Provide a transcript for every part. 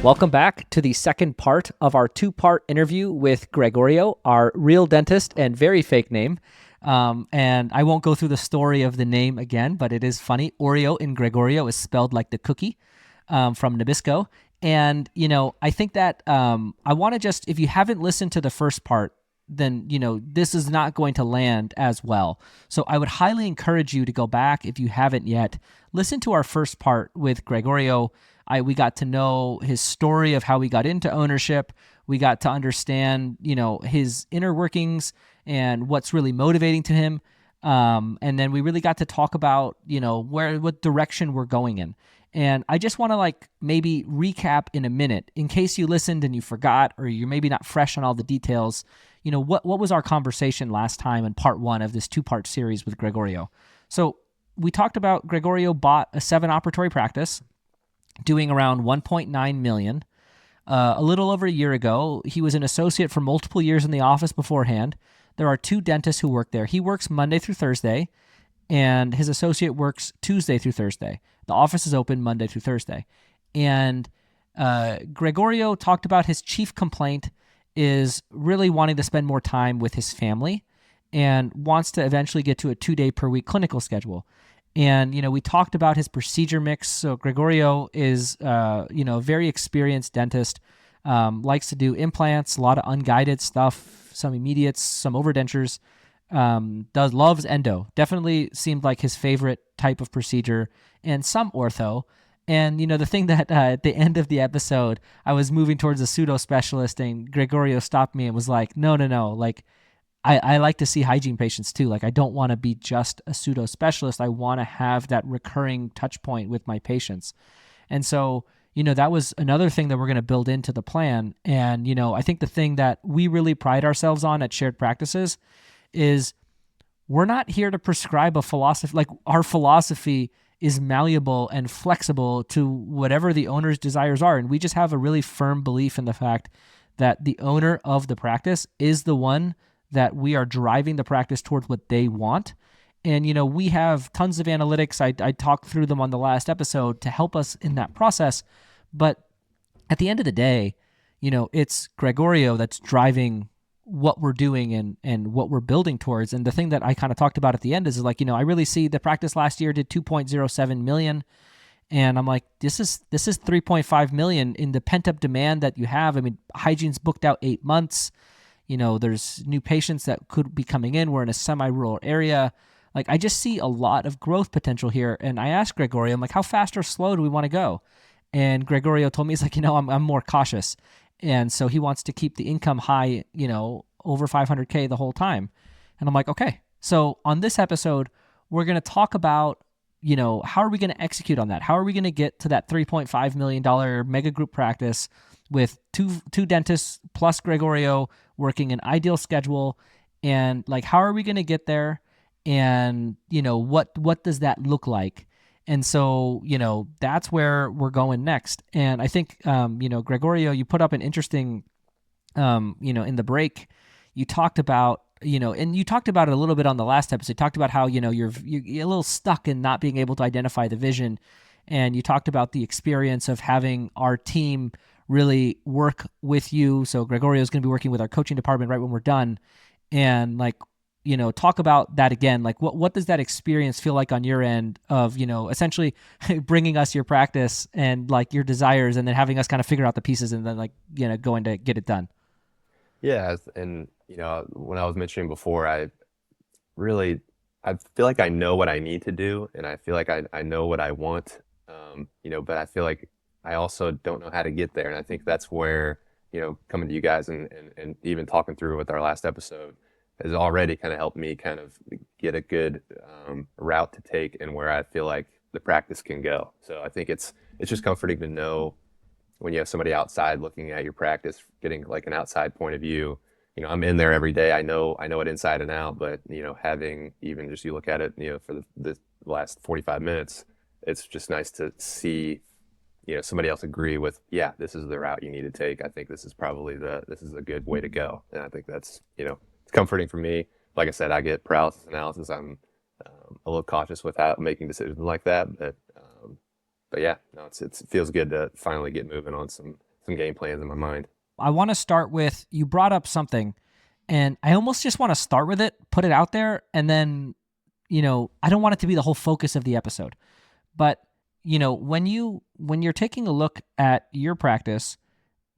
Welcome back to the second part of our two-part interview with Gregorio, our real dentist and very fake name. And I won't go through the story of the name again, but it is funny. Oreo in Gregorio is spelled like the cookie from Nabisco. And, I think that I want to just, if you haven't listened to the first part, then, this is not going to land as well. So I would highly encourage you to go back if you haven't yet. Listen to our first part with Gregorio. We got to know his story of how he got into ownership. We got to understand, his inner workings and what's really motivating to him. And then we really got to talk about, what direction we're going in. And I just want to maybe recap in a minute in case you listened and you forgot, or you're maybe not fresh on all the details. What was our conversation last time in part one of this two-part series with Gregorio? So we talked about Gregorio bought a 7-operatory practice doing around 1.9 million. A little over a year ago, he was an associate for multiple years in the office beforehand. There are 2 dentists who work there. He works Monday through Thursday, and his associate works Tuesday through Thursday. The office is open Monday through Thursday. And Gregorio talked about his chief complaint is really wanting to spend more time with his family and wants to eventually get to a 2-day per week clinical schedule. And, we talked about his procedure mix. So Gregorio is, a very experienced dentist, likes to do implants, a lot of unguided stuff, some immediates, some overdentures, loves endo. Definitely seemed like his favorite type of procedure, and some ortho. And, the thing that at the end of the episode, I was moving towards a pseudo specialist, and Gregorio stopped me and was like, no. I like to see hygiene patients too. I don't want to be just a pseudo specialist. I want to have that recurring touch point with my patients. And so, that was another thing that we're going to build into the plan. And, I think the thing that we really pride ourselves on at Shared Practices is we're not here to prescribe a philosophy. Our philosophy is malleable and flexible to whatever the owner's desires are. And we just have a really firm belief in the fact that the owner of the practice is the one that we are driving the practice towards what they want. And, we have tons of analytics. I talked through them on the last episode to help us in that process. But at the end of the day, it's Gregorio that's driving what we're doing and what we're building towards. And the thing that I kind of talked about at the end is I really see the practice last year did 2.07 million. And I'm like, this is 3.5 million in the pent up demand that you have. I mean, hygiene's booked out 8 months. There's new patients that could be coming in. We're in a semi-rural area. I just see a lot of growth potential here. And I asked Gregorio, I'm like, how fast or slow do we want to go? And Gregorio told me, he's like, I'm more cautious. And so he wants to keep the income high, over 500K the whole time. And I'm like, okay. So on this episode, we're going to talk about, how are we going to execute on that? How are we going to get to that $3.5 million mega group practice with two dentists plus Gregorio working an ideal schedule? And how are we going to get there? And, what does that look like? And so, that's where we're going next. And I think, Gregorio, you put up an interesting, in the break, you talked about, and you talked about it a little bit on the last episode. You talked about how, you're a little stuck in not being able to identify the vision. And you talked about the experience of having our team really work with you. So Gregorio is going to be working with our coaching department right when we're done. And talk about that again. What does that experience feel like on your end of, essentially bringing us your practice and your desires, and then having us kind of figure out the pieces and then going to get it done? Yeah, and when I was mentioning before, I feel like I know what I need to do, and I feel like I know what I want, but I feel like I also don't know how to get there. And I think that's where, coming to you guys and even talking through with our last episode has already kind of helped me kind of get a good route to take and where I feel like the practice can go. So I think it's just comforting to know when you have somebody outside looking at your practice, getting an outside point of view. I'm in there every day. I know it inside and out, but having even just you look at it, for the last 45 minutes, it's just nice to see, somebody else agree with, yeah, this is the route you need to take. I think this is a good way to go. And I think that's, it's comforting for me. Like I said, I get paralysis analysis. I'm a little cautious with making decisions like that, but yeah, no, it feels good to finally get moving on some some game plans in my mind. I want to start with, you brought up something, and I almost just want to start with it, put it out there, and then, I don't want it to be the whole focus of the episode. But, when you're taking a look at your practice,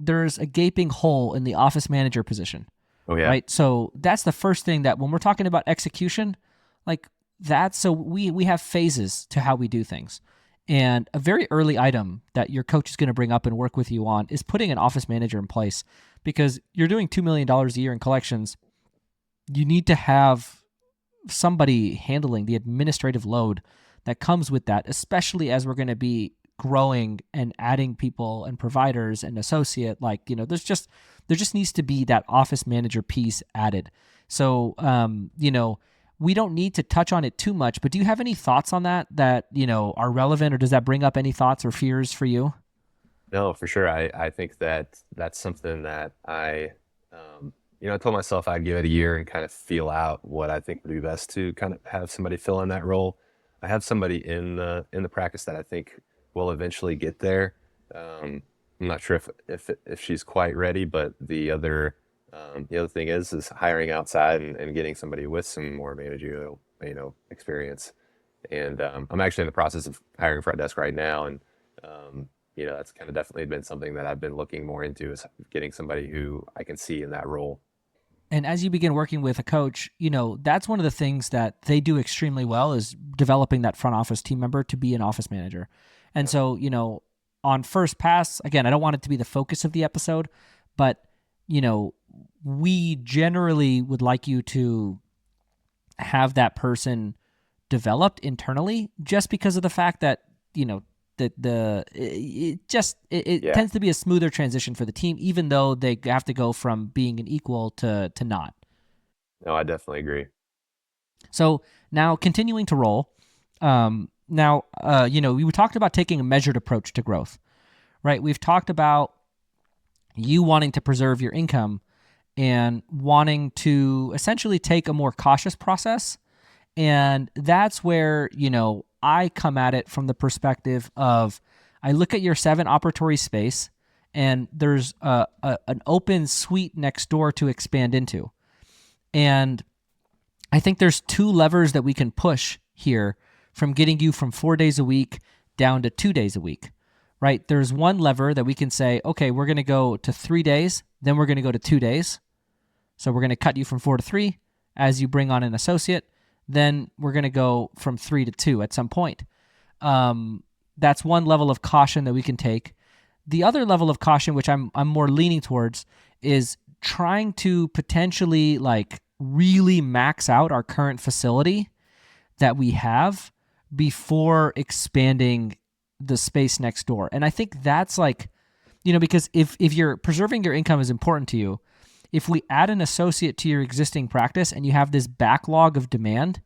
there's a gaping hole in the office manager position. Oh yeah. Right? So that's the first thing, that when we're talking about execution, like so we have phases to how we do things. And a very early item that your coach is going to bring up and work with you on is putting an office manager in place, because you're doing $2 million a year in collections. You need to have somebody handling the administrative load that comes with that, especially as we're going to be growing and adding people and providers and associate. There just needs to be that office manager piece added. So, we don't need to touch on it too much, but do you have any thoughts on that are relevant, or does that bring up any thoughts or fears for you? No, for sure. I think that that's something that I told myself I'd give it a year and kind of feel out what I think would be best to kind of have somebody fill in that role. I have somebody in the practice that I think will eventually get there. I'm not sure if she's quite ready, but the other thing is hiring outside and getting somebody with some more managerial experience. And I'm actually in the process of hiring front desk right now, and that's kind of definitely been something that I've been looking more into, is getting somebody who I can see in that role. And as you begin working with a coach, that's one of the things that they do extremely well, is developing that front office team member to be an office manager. And so, on first pass, again, I don't want it to be the focus of the episode, but, we generally would like you to have that person developed internally, just because of the fact that, it tends to be a smoother transition for the team, even though they have to go from being an equal to not. No, I definitely agree. So now, continuing to roll, we talked about taking a measured approach to growth, right? We've talked about you wanting to preserve your income and wanting to essentially take a more cautious process. And that's where, I come at it from the perspective of, I look at your 7 operatory space, and there's an open suite next door to expand into. And I think there's 2 levers that we can push here from getting you from 4 days a week down to 2 days a week, right? There's one lever that we can say, okay, we're going to go to 3 days, then we're going to go to 2 days. So we're going to cut you from 4 to 3 as you bring on an associate. Then we're going to go from 3 to 2 at some point. That's one level of caution that we can take. The other level of caution, which I'm more leaning towards, is trying to potentially really max out our current facility that we have before expanding the space next door. And I think that's because if you're preserving your income is important to you, if we add an associate to your existing practice and you have this backlog of demand,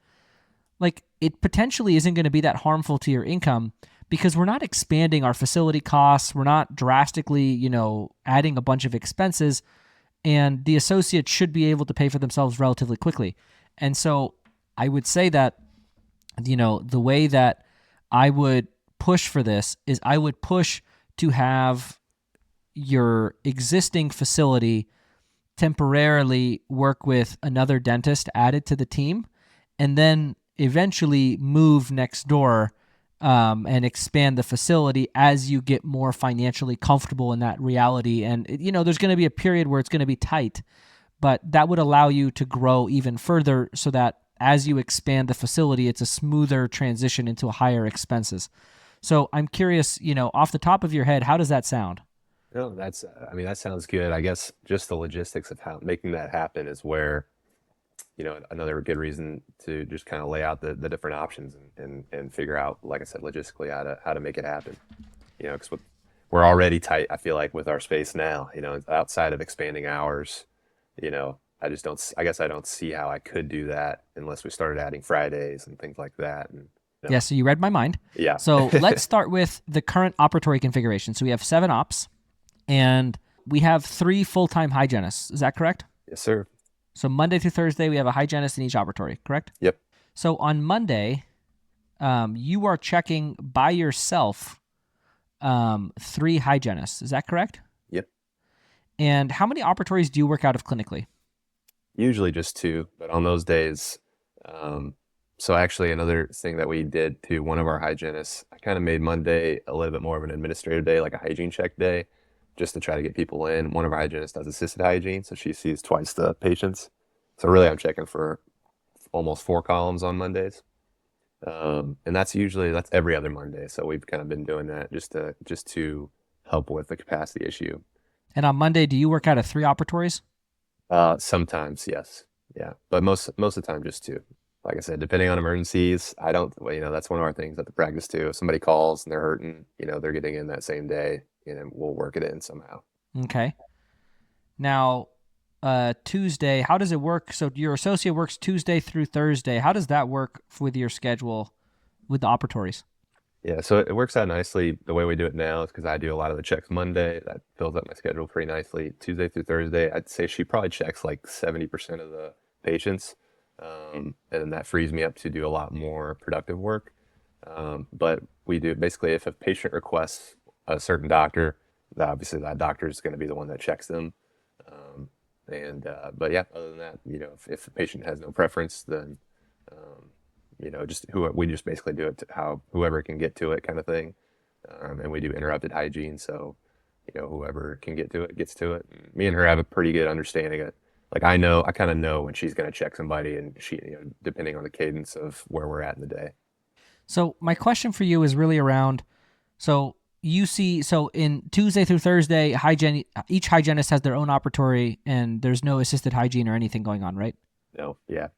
it potentially isn't going to be that harmful to your income, because we're not expanding our facility costs. We're not drastically, adding a bunch of expenses, and the associates should be able to pay for themselves relatively quickly. And so I would say that, the way that I would push for this is I would push to have your existing facility temporarily work with another dentist added to the team, and then eventually move next door and expand the facility as you get more financially comfortable in that reality. And, there's going to be a period where it's going to be tight, but that would allow you to grow even further, so that as you expand the facility, it's a smoother transition into higher expenses. So I'm curious, off the top of your head, how does that sound? No, that sounds good. I guess just the logistics of how making that happen is where, another good reason to just kind of lay out the different options and figure out, like I said, logistically how to make it happen. Because we're already tight, I feel like, with our space now. Outside of expanding hours, I guess I don't see how I could do that unless we started adding Fridays and things like that. And Yeah, so you read my mind. Yeah. So let's start with the current operatory configuration. So we have 7 ops, and we have 3 full-time hygienists. Is that correct? Yes, sir. So Monday through Thursday, we have a hygienist in each operatory, correct? Yep. So on Monday, you are checking by yourself 3 hygienists. Is that correct? Yep. And how many operatories do you work out of clinically? Usually just two, but on those days, um, so actually another thing that we did to one of our hygienists, I kind of made Monday a little bit more of an administrative day, like a hygiene check day, just to try to get people in. One of our hygienists does assisted hygiene, so she sees twice the patients. So really, I'm checking for almost four columns on Mondays, and that's every other Monday. So we've kind of been doing that just to help with the capacity issue. And on Monday, do you work out of 3 operatories? Sometimes, yes. Yeah. But most of the time just two. Like I said, depending on emergencies, I don't, well, that's one of our things at the practice too. If somebody calls and they're hurting, they're getting in that same day, we'll work it in somehow. Okay. Now, Tuesday, how does it work? So your associate works Tuesday through Thursday. How does that work with your schedule with the operatories? Yeah, so it works out nicely. The way we do it now is because I do a lot of the checks Monday. That fills up my schedule pretty nicely. Tuesday through Thursday, I'd say she probably checks like 70% of the patients. And then that frees me up to do a lot more productive work. But we do basically, if a patient requests a certain doctor, obviously that doctor is going to be the one that checks them. But yeah, other than that, if the patient has no preference, then just we just basically do it to how whoever can get to it kind of thing. And we do interrupted hygiene, so whoever can get to it gets to it. And me and her have a pretty good understanding of, like, I kind of know when she's going to check somebody, and she, depending on the cadence of where we're at in the day. So my question for you is really around, so in Tuesday through Thursday, each hygienist has their own operatory and there's no assisted hygiene or anything going on, right? No, yeah,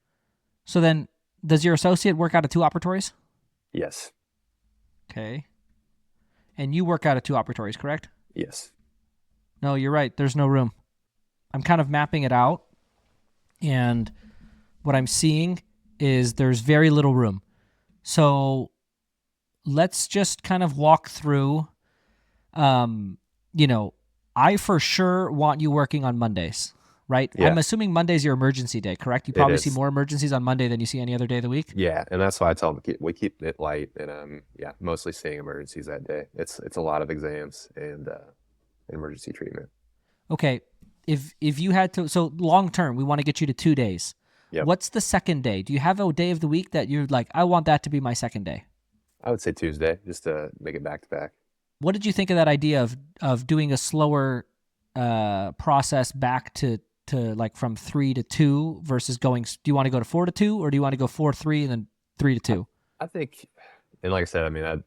So then does your associate work out of 2 operatories? yes, Okay. And you work out of 2 operatories, correct? yes, No, you're right. There's no room. I'm kind of mapping it out, and what I'm seeing is there's very little room. So let's just kind of walk through. Um, you know, I for sure want you working on Mondays, right? yeah. I'm assuming Monday's your emergency day, correct? You It probably see is. more emergencies on Monday than you see any other day of the week. Yeah, and that's why I tell them we keep it light, and yeah, mostly seeing emergencies that day. It's a lot of exams and emergency treatment. Okay. If you had to, so long term, we want to get you to 2 days. Yep, What's the second day? Do you have a day of the week that you're like, I want that to be my second day? I would say Tuesday just to make it back to back. What did you think of that idea of doing a slower process back to like from 3 to 2 versus going? Do you want to go to 4 to 2, or do you want to go 4-3 and then 3 to 2? I think, and like I said, I mean,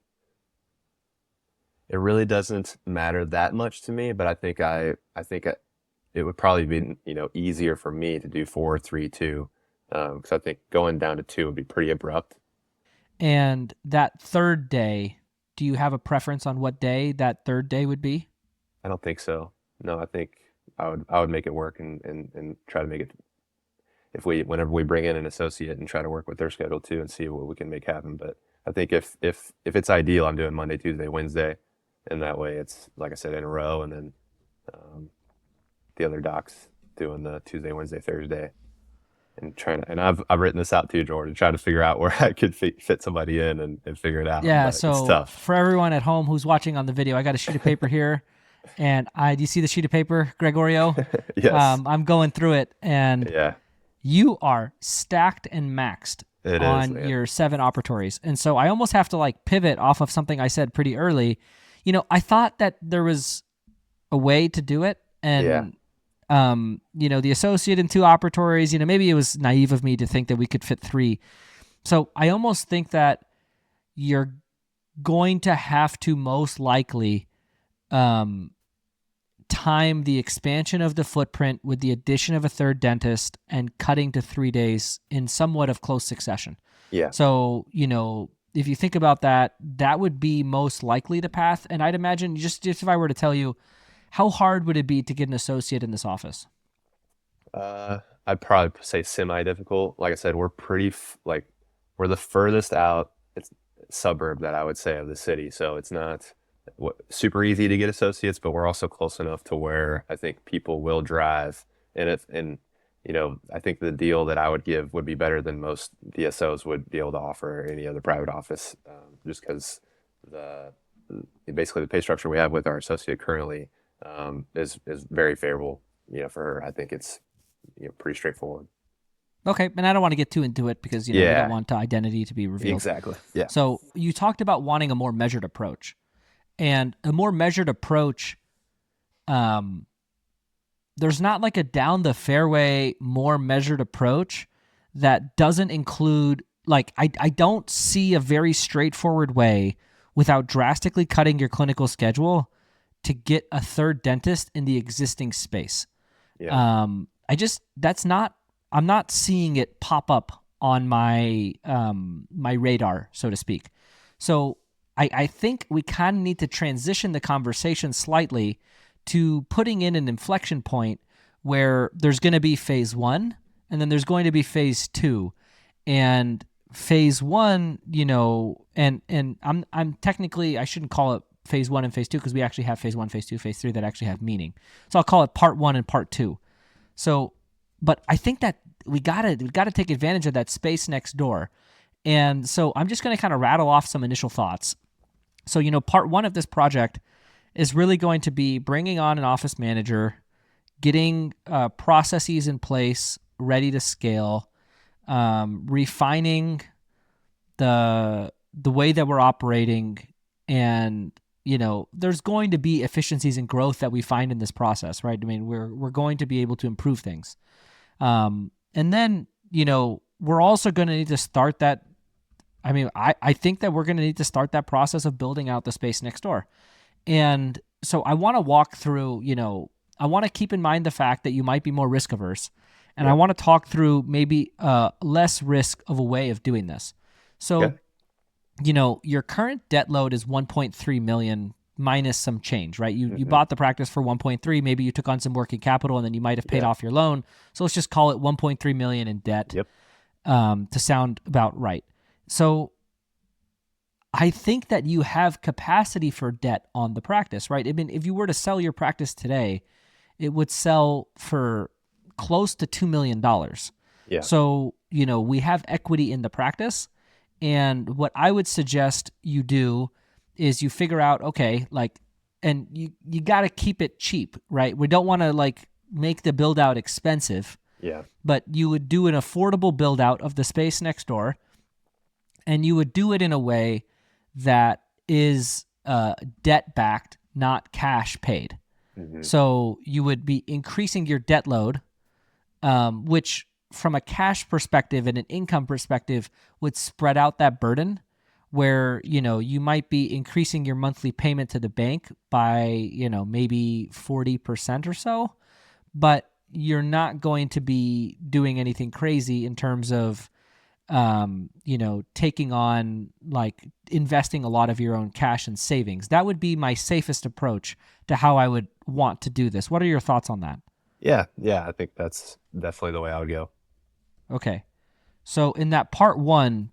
it really doesn't matter that much to me, but it would probably be easier for me to do 4-3-2, because I think going down to two would be pretty abrupt. And that third day, do you have a preference on what day that third day would be? I don't think so. No, I think I would make it work, and try to make it, if whenever we bring in an associate, and try to work with their schedule too and see what we can make happen. But I think if it's ideal, I'm doing Monday, Tuesday, Wednesday, and that way it's, like I said, in a row, and then um, the other docs doing the Tuesday, Wednesday, Thursday, and I've written this out too, Jordan, trying to figure out where I could fit somebody in, and figure it out. Yeah, But it's so tough. for everyone at home who's watching on the video, I got a sheet of paper here, and do you see the sheet of paper, Gregorio? Yes. I'm going through it, and Yeah, you are stacked and maxed it is, on man. your 7 operatories. And so I almost have to like pivot off of something I said pretty early. I thought that there was a way to do it. Yeah. And, the associate in 2 operatories, maybe it was naive of me to think that we could fit 3. So I almost think that you're going to have to most likely um, time the expansion of the footprint with the addition of a third dentist and cutting to 3 days in somewhat of close succession. Yeah. So, if you think about that, that would be most likely the path. And I'd imagine, just if I were to tell you, how hard would it be to get an associate in this office? I'd probably say semi-difficult. Like I said, we're we're the furthest out, it's suburb, that I would say, of the city. So it's not super easy to get associates, but we're also close enough to where I think people will drive. I think the deal that I would give would be better than most DSOs would be able to offer any other private office, just because the basically the pay structure we have with our associate currently, is very favorable, for her. I think it's pretty straightforward. Okay, and I don't want to get too into it because we don't Yeah, want identity to be revealed. exactly. Yeah. So you talked about wanting a more measured approach, and a more measured approach. Um, there's not like a down the fairway, more measured approach that doesn't include like I don't see a very straightforward way without drastically cutting your clinical schedule to get a third dentist in the existing space. Yeah. I just I'm not seeing it pop up on my my radar, so to speak. So I think we kind of need to transition the conversation slightly to putting in an inflection point where there's going to be phase one and then there's going to be phase two. And phase one, and I'm technically, I shouldn't call it phase one and phase two because we actually have phase one, phase two, phase three that actually have meaning. So I'll call it part one and part two. So, but I think that we gotta take advantage of that space next door. And so I'm just going to kind of rattle off some initial thoughts. So, part one of this project is really going to be bringing on an office manager, getting processes in place, ready to scale, refining the way that we're operating, and there's going to be efficiencies and growth that we find in this process, right? I mean, we're going to be able to improve things, and then we're also going to need to start that. I mean, I think that we're going to need to start that process of building out the space next door. And so I want to walk through, I want to keep in mind the fact that you might be more risk averse. And I want to talk through maybe less risk of a way of doing this. So, your current debt load is 1.3 million minus some change, right? You bought the practice for 1.3, maybe you took on some working capital and then you might have paid off your loan. So let's just call it 1.3 million in debt to sound about right. So I think that you have capacity for debt on the practice, right? I mean, if you were to sell your practice today, it would sell for close to $2 million. Yeah. So, we have equity in the practice. And what I would suggest you do is you figure out, okay, and you got to keep it cheap, right? We don't want to make the build out expensive. Yeah. But you would do an affordable build out of the space next door. And you would do it in a way that is debt backed, not cash paid. Mm-hmm. So you would be increasing your debt load, which from a cash perspective and an income perspective would spread out that burden where, you might be increasing your monthly payment to the bank by, maybe 40% or so, but you're not going to be doing anything crazy in terms of taking on investing a lot of your own cash and savings. That would be my safest approach to how I would want to do this. What are your thoughts on that? Yeah. I think that's definitely the way I would go. Okay. So in that part one,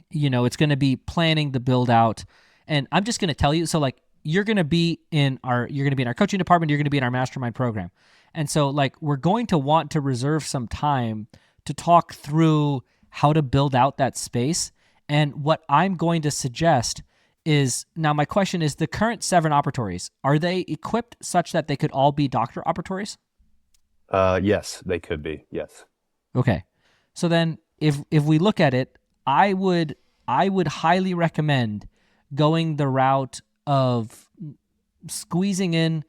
it's going to be planning the build out. And I'm just going to tell you, so you're going to be in our coaching department, you're going to be in our mastermind program. And so we're going to want to reserve some time to talk through how to build out that space. And what I'm going to suggest is, now my question is, the current 7 operatories, are they equipped such that they could all be doctor operatories? Yes, they could be. Yes. Okay. So then if we look at it, I would highly recommend going the route of squeezing in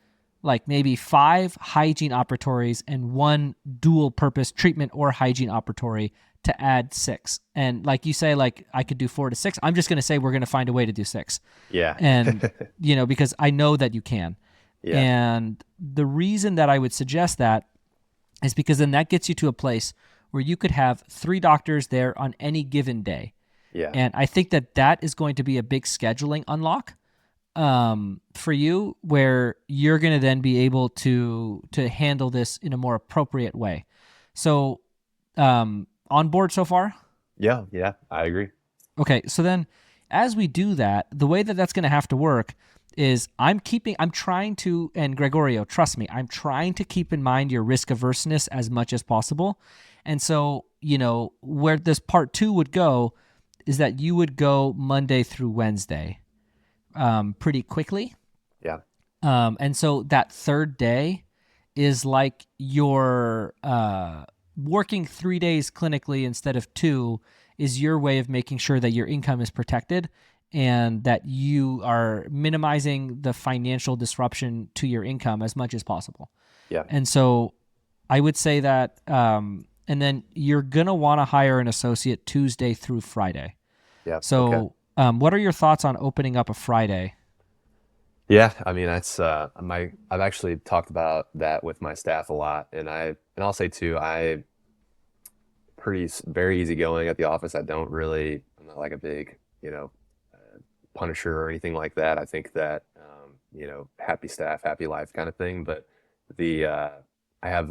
maybe 5 hygiene operatories and 1 dual purpose treatment or hygiene operatory to add 6. And you say, I could do 4 to 6. I'm just going to say we're going to find a way to do 6. Yeah. And, because I know that you can. Yeah. And the reason that I would suggest that is because then that gets you to a place where you could have 3 doctors there on any given day. Yeah. And I think that is going to be a big scheduling unlock for you, where you're going to then be able to handle this in a more appropriate way. So, on board so far? Yeah, I agree. Okay, so then as we do that, the way that that's going to have to work is I'm trying to, and Gregorio, trust me, I'm trying to keep in mind your risk averseness as much as possible. And so, where this part 2 would go is that you would go Monday through Wednesday pretty quickly. Yeah. And so that third day is like you're working 3 days clinically instead of two, is your way of making sure that your income is protected and that you are minimizing the financial disruption to your income as much as possible. Yeah. And so I would say that, and then you're going to want to hire an associate Tuesday through Friday. Yeah. Okay. So, what are your thoughts on opening up a Friday? Yeah, I mean that's I've actually talked about that with my staff a lot, and I'll say too, very easygoing at the office. I'm not like a big, punisher or anything like that. I think that happy staff, happy life kind of thing. But the I have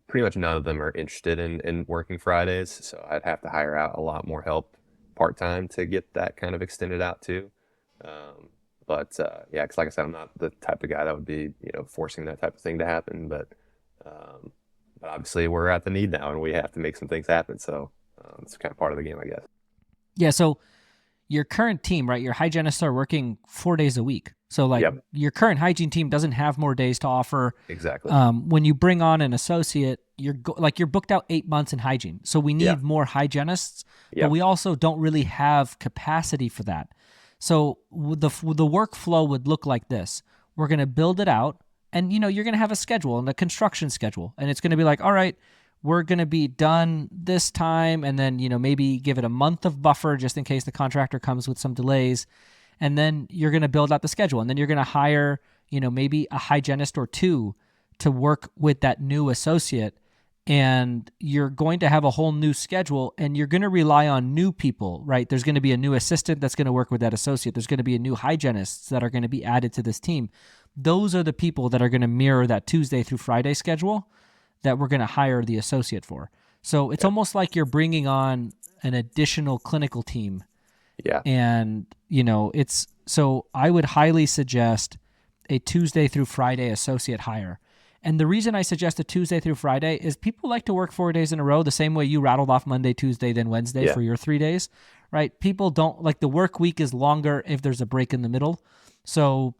pretty much none of them are interested in working Fridays, so I'd have to hire out a lot more help part time to get that kind of extended out too. Um, but yeah, because like I said, I'm not the type of guy that would be forcing that type of thing to happen. Um, but obviously we're at the need now, and we have to make some things happen. So it's kind of part of the game, I guess. Yeah. So, your current team, right? Your hygienists are working 4 days a week. So like Yep, your current hygiene team doesn't have more days to offer. exactly. When you bring on an associate, you're booked out 8 months in hygiene. So we Yeah, need more hygienists, but yep, we also don't really have capacity for that. So the workflow would look like this: we're going to build it out, and you're going to have a schedule and a construction schedule, and it's going to be like, all right, we're going to be done this time, and then maybe give it a month of buffer just in case the contractor comes with some delays, and then you're going to build out the schedule, and then you're going to hire maybe a hygienist or two to work with that new associate, and you're going to have a whole new schedule, and you're going to rely on new people, right? There's going to be a new assistant that's going to work with that associate. There's going to be a new hygienists that are going to be added to this team. Those are the people that are going to mirror that Tuesday through Friday schedule that we're going to hire the associate for. So it's yep, almost like you're bringing on an additional clinical team. yeah, And, it's so I would highly suggest a Tuesday through Friday associate hire. And the reason I suggest a Tuesday through Friday is people like to work 4 days in a row, the same way you rattled off Monday, Tuesday, then Wednesday yeah, for your 3 days, right? People don't like, the work week is longer if there's a break in the middle. So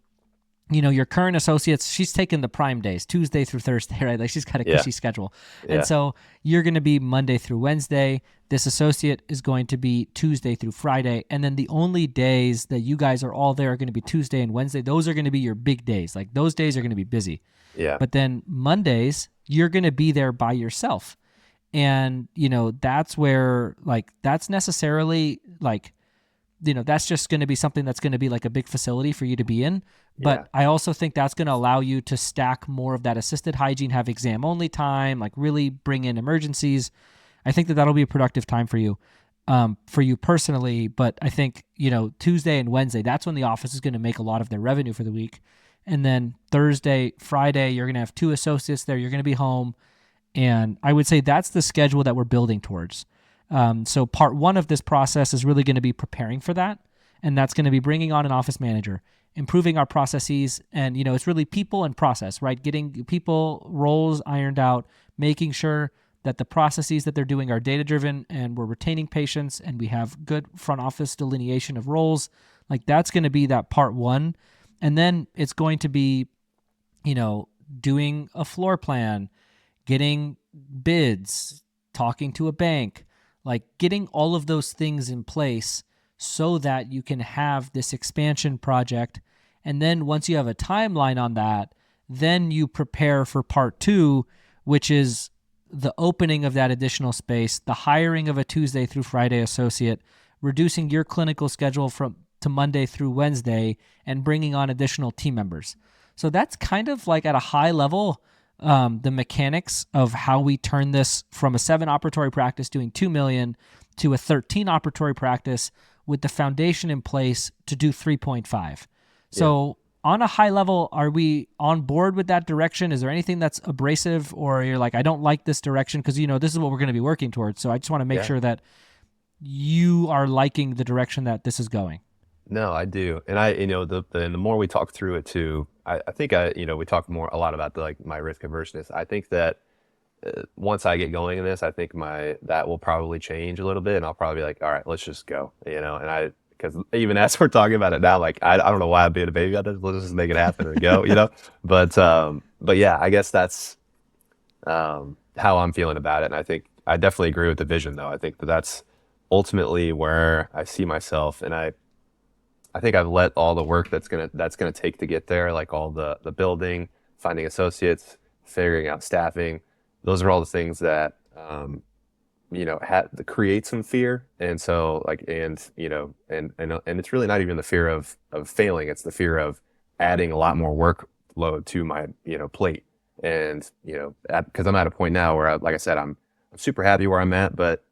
your current associates, she's taking the prime days, Tuesday through Thursday, right? Like she's got a yeah, cushy schedule. And yeah, so you're going to be Monday through Wednesday. This associate is going to be Tuesday through Friday. And then the only days that you guys are all there are going to be Tuesday and Wednesday. Those are going to be your big days. Like those days are going to be busy. yeah, But then Mondays, you're going to be there by yourself. And, that's where, like, that's necessarily like, that's just going to be something that's going to be like a big facility for you to be in. yeah, But I also think that's going to allow you to stack more of that assisted hygiene, have exam only time, like really bring in emergencies. I think that that'll be a productive time for you personally. But I think, Tuesday and Wednesday, that's when the office is going to make a lot of their revenue for the week. And then Thursday, Friday, you're going to have two associates there. You're going to be home. And I would say that's the schedule that we're building towards. So part one of this process is really going to be preparing for that. And that's going to be bringing on an office manager, improving our processes. And, it's really people and process, right? Getting people roles ironed out, making sure that the processes that they're doing are data driven and we're retaining patients and we have good front office delineation of roles. Like that's going to be that part one. And then it's going to be, doing a floor plan, getting bids, talking to a bank, like getting all of those things in place so that you can have this expansion project. And then once you have a timeline on that, then you prepare for part two, which is the opening of that additional space, the hiring of a Tuesday through Friday associate, reducing your clinical schedule from to Monday through Wednesday, and bringing on additional team members. So that's kind of like at a high level, the mechanics of how we turn this from a 7 operatory practice doing 2 million to a 13 operatory practice with the foundation in place to do 3.5. yeah. So on a high level, are we on board with that direction? Is there anything that's abrasive or you're like, I don't like this direction? Because, this is what we're going to be working towards. So I just want to make Yeah. sure that you are liking the direction that this is going. No, I do. And the more we talk through it too, I think we talk a lot about my risk averseness. I think that once I get going in this, I think that will probably change a little bit and I'll probably be like, all right, let's just go, and because even as we're talking about it now, like I don't know why I'm being a baby on this. Let's just make it happen and go, you know. But yeah, I guess that's how I'm feeling about it. And I think I definitely agree with the vision, though. I think that that's ultimately where I see myself, and I think I've let all the work that's gonna take to get there, like all the building, finding associates, figuring out staffing. Those are all the things that create some fear. And so like, and it's really not even the fear of failing. It's the fear of adding a lot more workload to my plate. And because I'm at a point now where like I said, I'm super happy where I'm at, but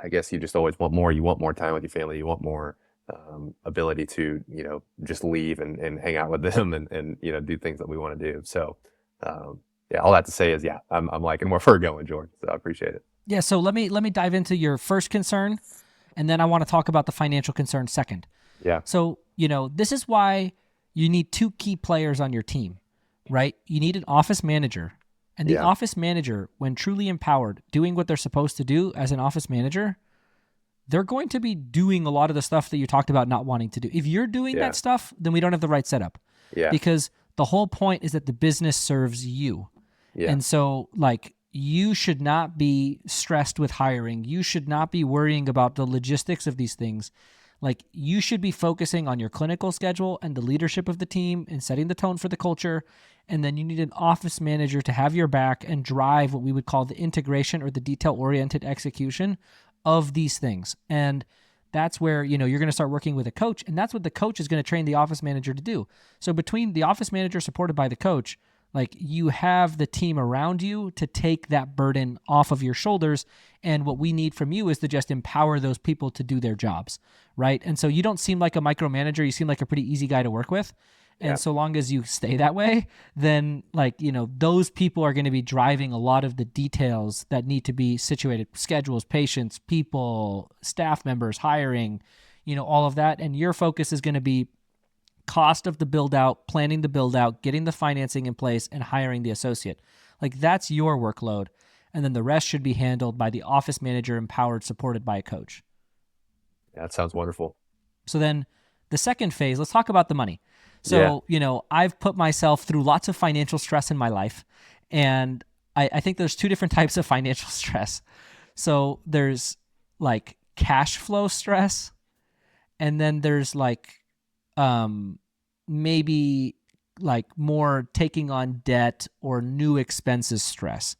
I guess you just always want more. You want more time with your family. You want more ability to just leave and hang out with them and do things that we want to do. So yeah, all that to say is, yeah, I'm liking where we're going, Jordan. So I appreciate it. Yeah, so let me dive into your first concern, and then I want to talk about the financial concern second. Yeah. So, this is why you need two key players on your team, right? You need an office manager, and the office manager, when truly empowered, doing what they're supposed to do as an office manager, they're going to be doing a lot of the stuff that you talked about not wanting to do. If you're doing that stuff, then we don't have the right setup. Yeah. Because the whole point is that the business serves you. Yeah. And so, like, you should not be stressed with hiring. You should not be worrying about the logistics of these things. Like, you should be focusing on your clinical schedule and the leadership of the team and setting the tone for the culture. And then you need an office manager to have your back and drive what we would call the integration or the detail-oriented execution of these things. And that's where, you're going to start working with a coach, and that's what the coach is going to train the office manager to do. So between the office manager supported by the coach, like, you have the team around you to take that burden off of your shoulders. And what we need from you is to just empower those people to do their jobs, right? And so you don't seem like a micromanager. You seem like a pretty easy guy to work with. And so long as you stay that way, then those people are going to be driving a lot of the details that need to be situated: schedules, patients, people, staff members, hiring, all of that. And your focus is going to be cost of the build out, planning the build out, getting the financing in place, and hiring the associate. Like, that's your workload. And then the rest should be handled by the office manager, empowered, supported by a coach. Yeah, that sounds wonderful. So then the second phase, let's talk about the money. So, I've put myself through lots of financial stress in my life. And I think there's two different types of financial stress. So there's like cash flow stress, and then there's like maybe like more taking on debt or new expenses stress.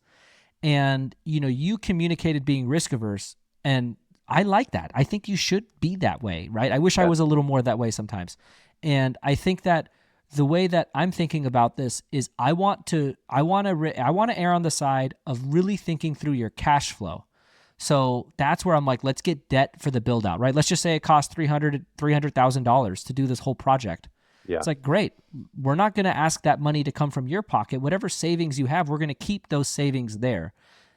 And, you communicated being risk averse, and I like that. I think you should be that way, right? I wish I was a little more that way sometimes. And I think that the way that I'm thinking about this is I want to err on the side of really thinking through your cash flow. So that's where I'm like, let's get debt for the build out, right? Let's just say it costs $300,000 to do this whole project. Yeah. It's like, great. We're not going to ask that money to come from your pocket. Whatever savings you have, we're going to keep those savings there.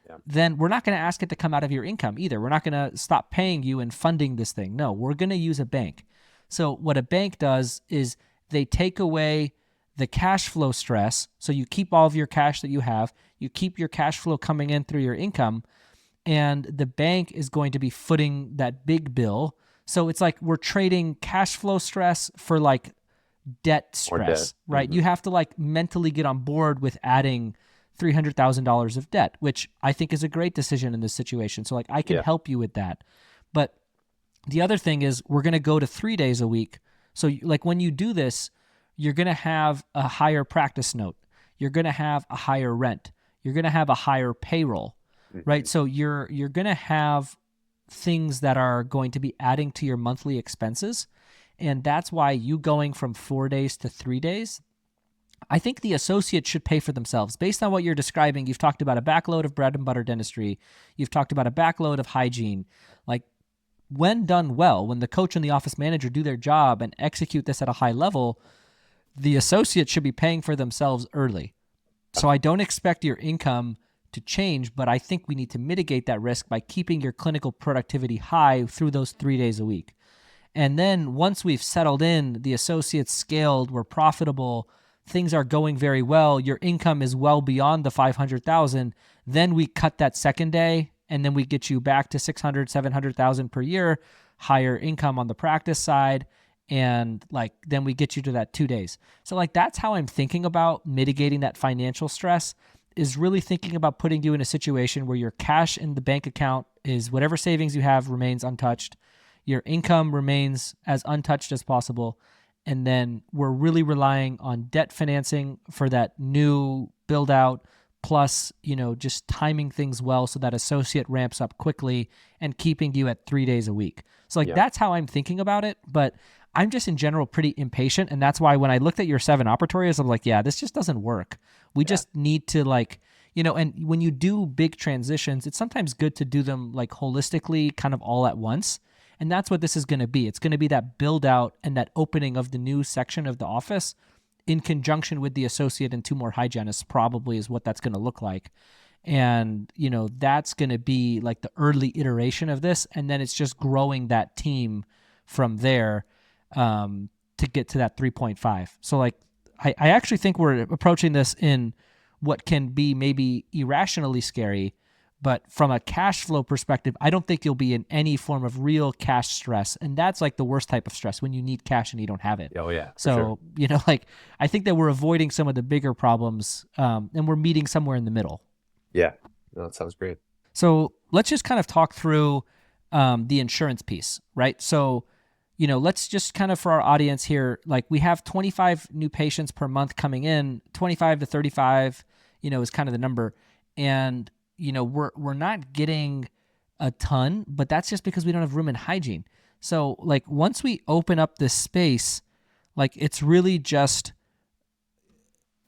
Yeah. Then we're not going to ask it to come out of your income either. We're not going to stop paying you and funding this thing. No, we're going to use a bank. So what a bank does is they take away the cash flow stress. So you keep all of your cash that you have. You keep your cash flow coming in through your income. And the bank is going to be footing that big bill. So it's like we're trading cash flow stress for like debt stress, right? Mm-hmm. You have to like mentally get on board with adding $300,000 of debt, which I think is a great decision in this situation. So like I can help you with that. But the other thing is we're going to go to 3 days a week. So like when you do this, you're going to have a higher practice note. You're going to have a higher rent. You're going to have a higher payroll, right? So you're going to have things that are going to be adding to your monthly expenses. And that's why you going from 4 days to 3 days, I think the associates should pay for themselves. Based on what you're describing, you've talked about a backload of bread and butter dentistry. You've talked about a backload of hygiene. Like, when done well, when the coach and the office manager do their job and execute this at a high level, the associates should be paying for themselves early. So I don't expect your income to change, but I think we need to mitigate that risk by keeping your clinical productivity high through those 3 days a week. And then once we've settled in, the associates scaled, we're profitable, things are going very well, your income is well beyond the $500,000, then we cut that second day, and then we get you back to $600,000, $700,000 per year. higher income on the practice side, and like then we get you to that 2 days. So like that's how I'm thinking about mitigating that financial stress, is really thinking about putting you in a situation where your cash in the bank account is whatever savings you have remains untouched, your income remains as untouched as possible, and then we're really relying on debt financing for that new build out, plus, just timing things well so that associate ramps up quickly and keeping you at 3 days a week. So like Yeah. that's how I'm thinking about it. But I'm just in general pretty impatient. And that's why when I looked at your 7 operatories, I'm like, yeah, this just doesn't work. We Yeah. just need to and when you do big transitions, it's sometimes good to do them like holistically, kind of all at once. And that's what this is going to be. It's going to be that build out and that opening of the new section of the office in conjunction with the associate and 2 more hygienists, probably is what that's going to look like. And, that's going to be like the early iteration of this. And then it's just growing that team from there to get to that 3.5. So like, I actually think we're approaching this in what can be maybe irrationally scary, but from a cash flow perspective, I don't think you'll be in any form of real cash stress. And that's like the worst type of stress, when you need cash and you don't have it. Oh yeah. For So, sure. I think that we're avoiding some of the bigger problems, and we're meeting somewhere in the middle. Yeah. No, that sounds great. So let's just kind of talk through the insurance piece, right? So, let's just kind of, for our audience here, like we have 25 new patients per month coming in, 25 to 35, is kind of the number. And, we're not getting a ton, but that's just because we don't have room in hygiene. So like once we open up this space, like it's really just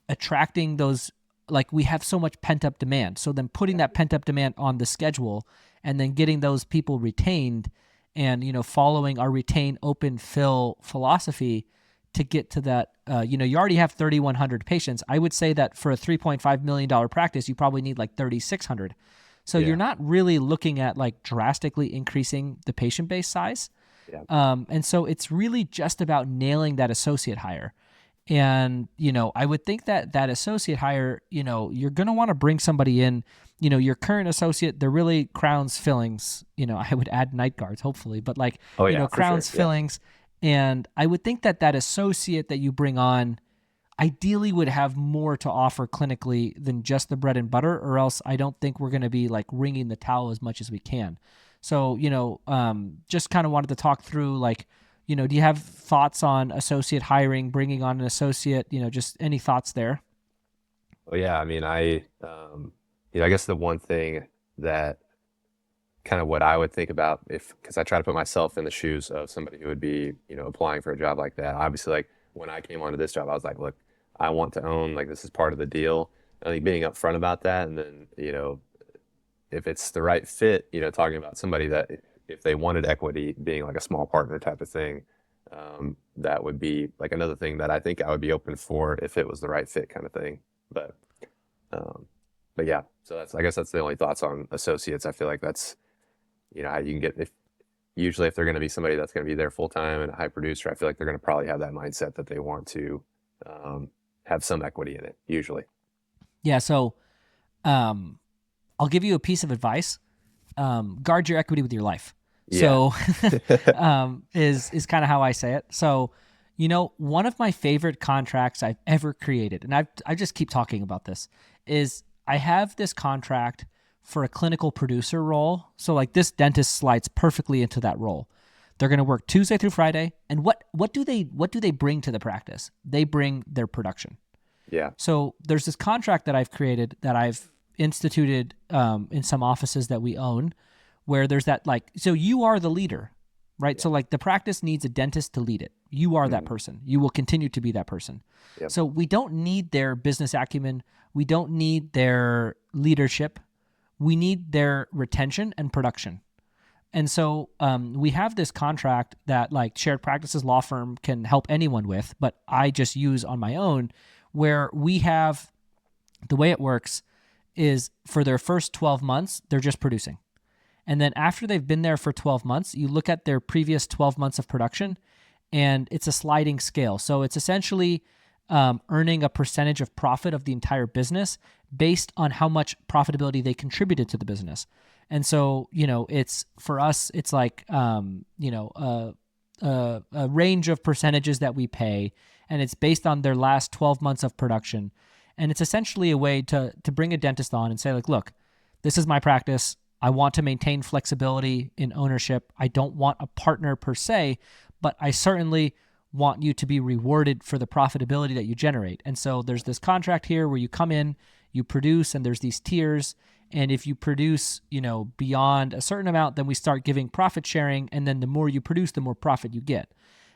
attracting those, like we have so much pent up demand. So then putting that pent up demand on the schedule and then getting those people retained and, following our retain, open, fill philosophy to get to that, you already have 3,100 patients. I would say that for a $3.5 million practice, you probably need like 3,600. So Yeah. you're not really looking at like drastically increasing the patient base size. Yeah. And so it's really just about nailing that associate hire. And, I would think that that associate hire, you're going to want to bring somebody in, your current associate, they're really crowns, fillings, I would add night guards, hopefully, but like, Oh yeah, for sure. crowns, fillings. And I would think that that associate that you bring on ideally would have more to offer clinically than just the bread and butter, or else I don't think we're going to be like wringing the towel as much as we can. So, just kind of wanted to talk through like, do you have thoughts on associate hiring, bringing on an associate, just any thoughts there? Oh yeah. I mean, I guess the one thing that kind of what I would think about, because I try to put myself in the shoes of somebody who would be, applying for a job like that. Obviously, like when I came onto this job, I was like, look, I want to own, like this is part of the deal. I think being upfront about that, and then, if it's the right fit, talking about somebody that if they wanted equity, being like a small partner type of thing, that would be like another thing that I think I would be open for if it was the right fit kind of thing. But, um, but yeah, so I guess that's the only thoughts on associates. I feel like that's, how you can get, usually if they're going to be somebody that's going to be there full time and a high producer, I feel like they're going to probably have that mindset that they want to, have some equity in it usually. Yeah. So, I'll give you a piece of advice. Guard your equity with your life. Yeah. So, is kind of how I say it. So, one of my favorite contracts I've ever created, and I just keep talking about this, is I have this contract for a clinical producer role. So like this dentist slides perfectly into that role. They're going to work Tuesday through Friday. And what do they bring to the practice? They bring their production. Yeah. So there's this contract that I've created, that I've instituted in some offices that we own, where there's that like, so you are the leader, right? Yeah. So like the practice needs a dentist to lead it. You are that person. You will continue to be that person. Yep. So we don't need their business acumen. We don't need their leadership. We need their retention and production. And so we have this contract that like shared practices law firm can help anyone with, but I just use on my own, where we have, the way it works is for their first 12 months, they're just producing. And then after they've been there for 12 months, you look at their previous 12 months of production, and it's a sliding scale. So it's essentially earning a percentage of profit of the entire business based on how much profitability they contributed to the business. And so, it's for us, it's like, a range of percentages that we pay, and it's based on their last 12 months of production. And it's essentially a way to bring a dentist on and say, like, look, this is my practice. I want to maintain flexibility in ownership. I don't want a partner per se, but I certainly want you to be rewarded for the profitability that you generate. And so there's this contract here where you come in, you produce, and there's these tiers. And if you produce, beyond a certain amount, then we start giving profit sharing. And then the more you produce, the more profit you get.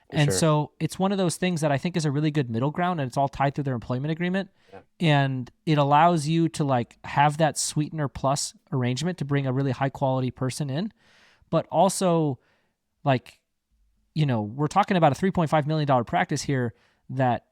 And Sure. so it's one of those things that I think is a really good middle ground, and it's all tied through their employment agreement. Yeah. And it allows you to like have that sweetener plus arrangement to bring a really high quality person in. But also, like, we're talking about a $3.5 million practice here that,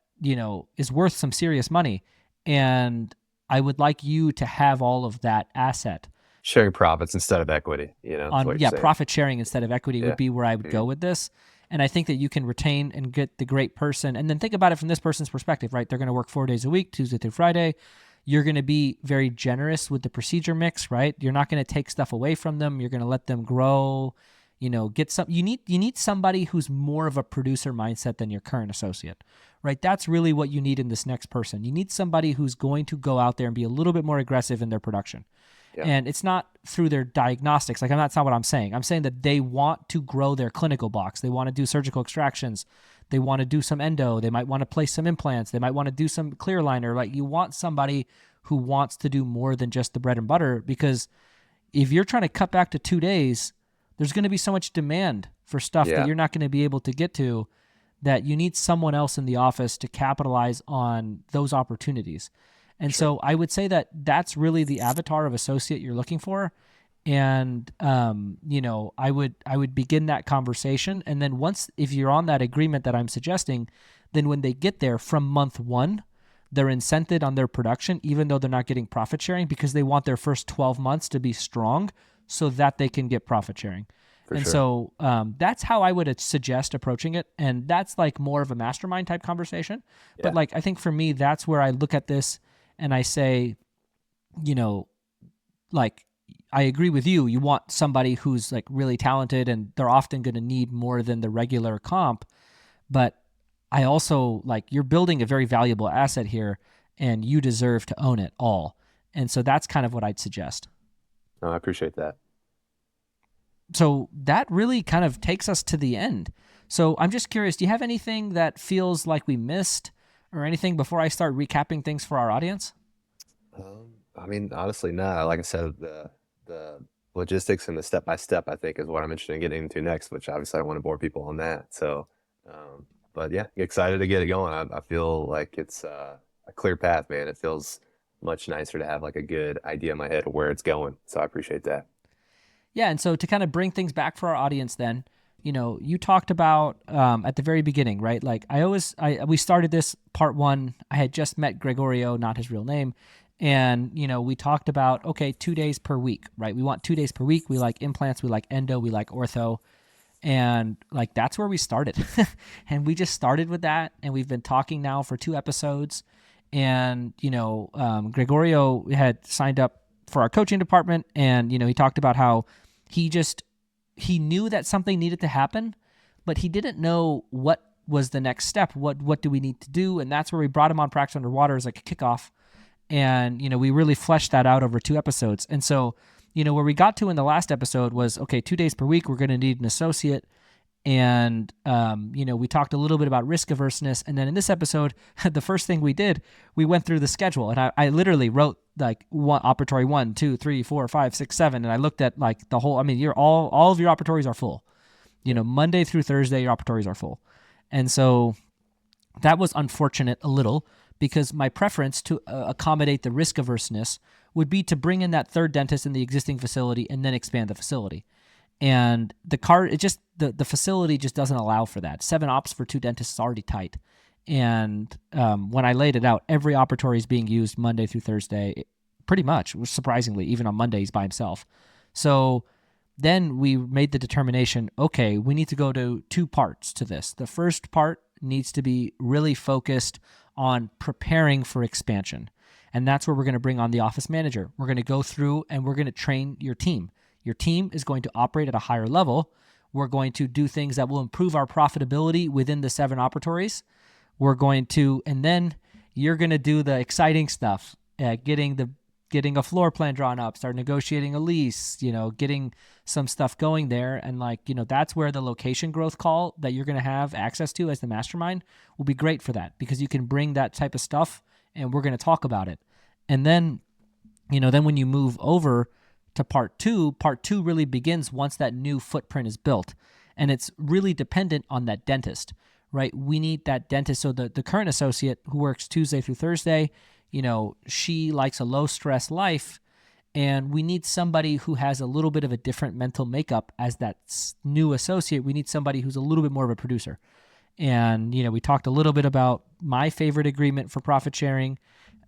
is worth some serious money. And I would like you to have all of that asset Sharing profits instead of equity, that's on, what you're saying. profit sharing instead of equity Yeah. would be where I would go with this. And I think that you can retain and get the great person. And then think about it from this person's perspective, right? They're going to work 4 days a week, Tuesday through Friday. You're going to be very generous with the procedure mix, right? You're not going to take stuff away from them. You're going to let them grow, get some, you need somebody who's more of a producer mindset than your current associate, right? That's really what you need in this next person. You need somebody who's going to go out there and be a little bit more aggressive in their production. Yeah. And it's not through their diagnostics. Like, that's not what I'm saying. I'm saying that they want to grow their clinical box. They want to do surgical extractions. They want to do some endo. They might want to place some implants. They might want to do some clear aligner. Like, you want somebody who wants to do more than just the bread and butter, because if you're trying to cut back to 2 days, there's going to be so much demand for stuff Yeah. that you're not going to be able to get to, that you need someone else in the office to capitalize on those opportunities. And so I would say that that's really the avatar of associate you're looking for. And, I would begin that conversation. And then if you're on that agreement that I'm suggesting, then when they get there from month 1, they're incented on their production, even though they're not getting profit sharing, because they want their first 12 months to be strong so that they can get profit sharing. For sure. So that's how I would suggest approaching it. And that's like more of a mastermind type conversation. Yeah. But like, I think for me, that's where I look at this and I say, like, I agree with you. You want somebody who's like really talented, and they're often going to need more than the regular comp. But I also, like, you're building a very valuable asset here, and you deserve to own it all. And so that's kind of what I'd suggest. No, I appreciate that. So that really kind of takes us to the end. So I'm just curious, do you have anything that feels like we missed, or anything before I start recapping things for our audience? I mean, honestly, no. Like I said, the logistics and the step by step, I think, is what I'm interested in getting into next. Which obviously I don't want to bore people on that. So, but yeah, excited to get it going. I feel like it's a clear path, man. It feels much nicer to have like a good idea in my head of where it's going. So I appreciate that. Yeah, and so to kind of bring things back for our audience, then, you talked about at the very beginning, right? Like, we started this part 1. I had just met Gregorio, not his real name, and we talked about, okay, 2 days per week, right? We want 2 days per week. We like implants, we like endo, we like ortho, and like that's where we started, and we just started with that, and we've been talking now for 2 episodes, and Gregorio had signed up for our coaching department, and he talked about how he knew that something needed to happen, but he didn't know what was the next step. What do we need to do? And that's where we brought him on Practice Underwater as like a kickoff. And, we really fleshed that out over 2 episodes. And so, where we got to in the last episode was, okay, 2 days per week, we're going to need an associate. And, we talked a little bit about risk averseness. And then in this episode, the first thing we did, we went through the schedule, and I literally wrote like operatory 1, 2, 3, 4, 5, 6, 7. And I looked at like the whole, you're all of your operatories are full, Monday through Thursday, your operatories are full. And so that was unfortunate a little, because my preference to accommodate the risk averseness would be to bring in that third dentist in the existing facility and then expand the facility. And the facility just doesn't allow for that. 7 ops for 2 dentists is already tight. And when I laid it out, every operatory is being used Monday through Thursday, pretty much, surprisingly, even on Mondays by himself. So then we made the determination, okay, we need to go to 2 parts to this. The first part needs to be really focused on preparing for expansion. And that's where we're going to bring on the office manager. We're going to go through and we're going to train your team. Your team is going to operate at a higher level. We're going to do things that will improve our profitability within the 7 operatories. And then you're going to do the exciting stuff, getting a floor plan drawn up, start negotiating a lease, getting some stuff going there. And that's where the location growth call that you're going to have access to as the mastermind will be great for that, because you can bring that type of stuff and we're going to talk about it. And then, then when you move over to part two really begins once that new footprint is built. And it's really dependent on that dentist, right? We need that dentist. So the current associate who works Tuesday through Thursday, she likes a low stress life, and we need somebody who has a little bit of a different mental makeup as that new associate. We need somebody who's a little bit more of a producer. And, we talked a little bit about my favorite agreement for profit sharing.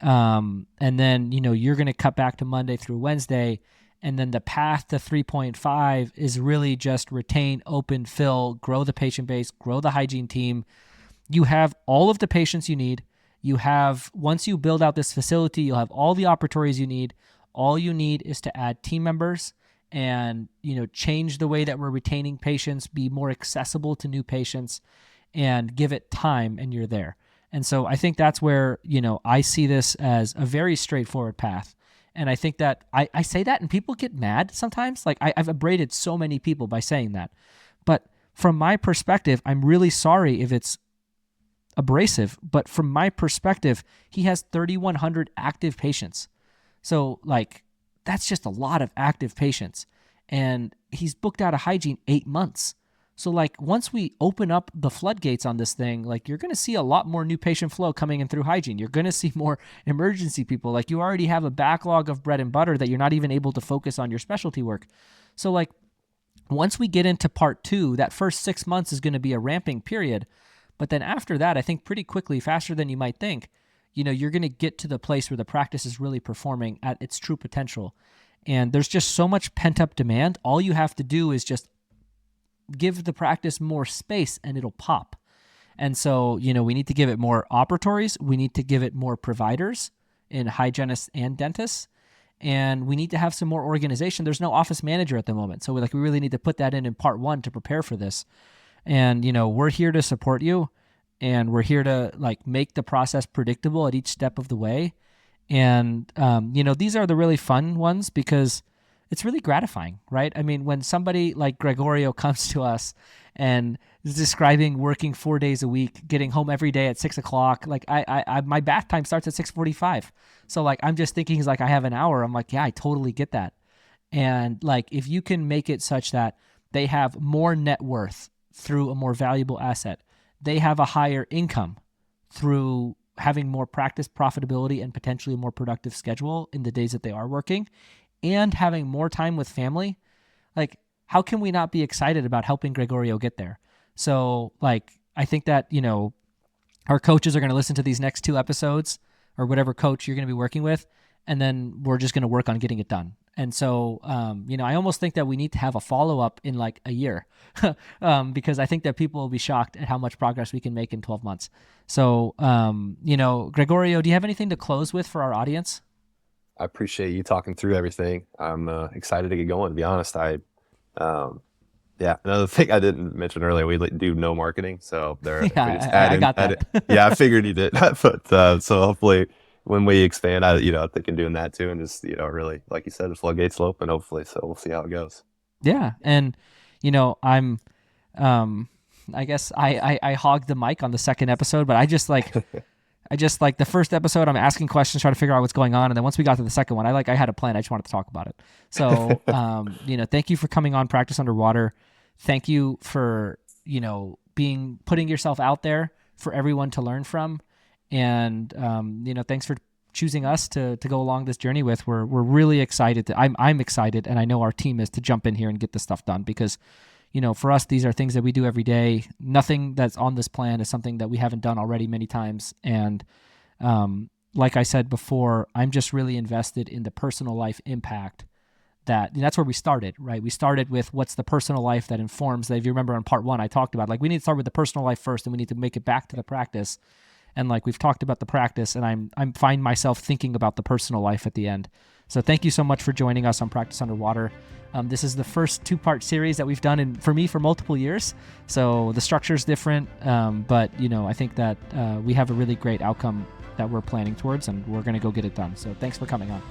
And then, you're going to cut back to Monday through Wednesday. And then the path to 3.5 is really just retain, open, fill, grow the patient base, grow the hygiene team. You have all of the patients you need. Once you build out this facility, you'll have all the operatories you need. All you need is to add team members and, change the way that we're retaining patients, be more accessible to new patients, and give it time, and you're there. And so I think that's where, I see this as a very straightforward path. And I think that I say that and people get mad sometimes. Like I've abraded so many people by saying that. But from my perspective, I'm really sorry if it's abrasive. But from my perspective, he has 3,100 active patients. So that's just a lot of active patients. And he's booked out of hygiene 8 months. So once we open up the floodgates on this thing, you're going to see a lot more new patient flow coming in through hygiene. You're going to see more emergency people. You already have a backlog of bread and butter that you're not even able to focus on your specialty work. So once we get into part 2, that first 6 months is going to be a ramping period. But then after that, I think pretty quickly, faster than you might think, you're going to get to the place where the practice is really performing at its true potential. And there's just so much pent up demand. All you have to do is just give the practice more space and it'll pop. And so, we need to give it more operatories. We need to give it more providers in hygienists and dentists. And we need to have some more organization. There's no office manager at the moment. So we really need to put that in part 1 to prepare for this. And, we're here to support you, and we're here to make the process predictable at each step of the way. And, these are the really fun ones because it's really gratifying, right? I mean, when somebody like Gregorio comes to us and is describing working 4 days a week, getting home every day at 6 o'clock, my bath time starts at 6:45. So I'm just thinking he's I have an hour. I'm yeah, I totally get that. And if you can make it such that they have more net worth through a more valuable asset, they have a higher income through having more practice profitability and potentially a more productive schedule in the days that they are working, and having more time with family, how can we not be excited about helping Gregorio get there? So I think that, our coaches are going to listen to these next 2 episodes, or whatever coach you're going to be working with, and then we're just going to work on getting it done. And so, I almost think that we need to have a follow-up in a year because I think that people will be shocked at how much progress we can make in 12 months. So, Gregorio, do you have anything to close with for our audience? I appreciate you talking through everything. I'm excited to get going, to be honest. Another thing I didn't mention earlier, we do no marketing. So I got that. Yeah, I figured you did. But so hopefully when we expand, I think in doing that too, and just, really, like you said, the floodgates will open, hopefully. So we'll see how it goes. Yeah. And, I'm, I guess I hogged the mic on the second episode, but I just the first episode, I'm asking questions, trying to figure out what's going on. And then once we got to the second one, I had a plan. I just wanted to talk about it. So, thank you for coming on Practice Underwater. Thank you for, putting yourself out there for everyone to learn from. And, thanks for choosing us to go along this journey with. We're really excited. I'm excited, and I know our team is, to jump in here and get this stuff done because, for us, these are things that we do every day. Nothing that's on this plan is something that we haven't done already many times. And like I said before, I'm just really invested in the personal life impact that's where we started, right? We started with what's the personal life that informs that. If you remember on part 1, I talked about like we need to start with the personal life first, and we need to make it back to the practice. And like we've talked about the practice, and I'm find myself thinking about the personal life at the end. So thank you so much for joining us on Practice Underwater. This is the first 2-part series that we've done, and for me, for multiple years. So the structure is different, but I think that we have a really great outcome that we're planning towards, and we're going to go get it done. So thanks for coming on.